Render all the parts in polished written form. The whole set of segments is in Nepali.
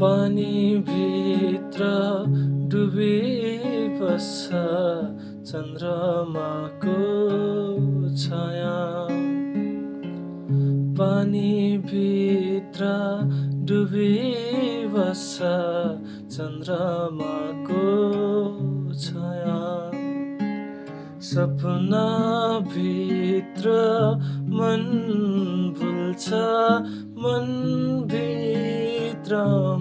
पानी भित्र डुबी बस्छ चन्द्रमाको छाया। पानी भित्र डुबी बस्छ चन्द्रमाको छाया। सपना भित्र मन भुल्छ, मन भित्र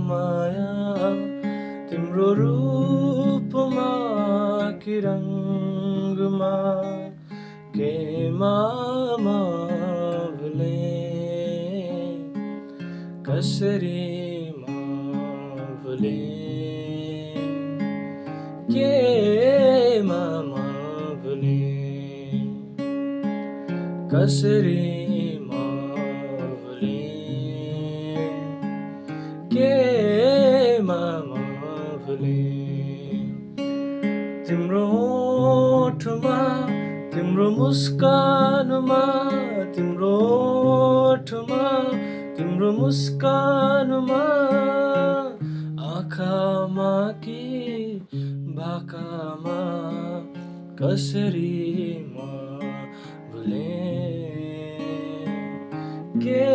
माया। तिम्रो रूपमा कि रङ्गमा केमा म भुलेँ, कसरी म भुलेँ, केमा म भुलेँ, कसरी म भुलेँ, केमा म भुलेँ। तिम्रो ओठमा, तिम्रो मुस्कानमा, तिम्रो ओठमा, तिम्रो मुस्कानमा, आँखामा कि भाकामा, कसरी म भुलेँ, के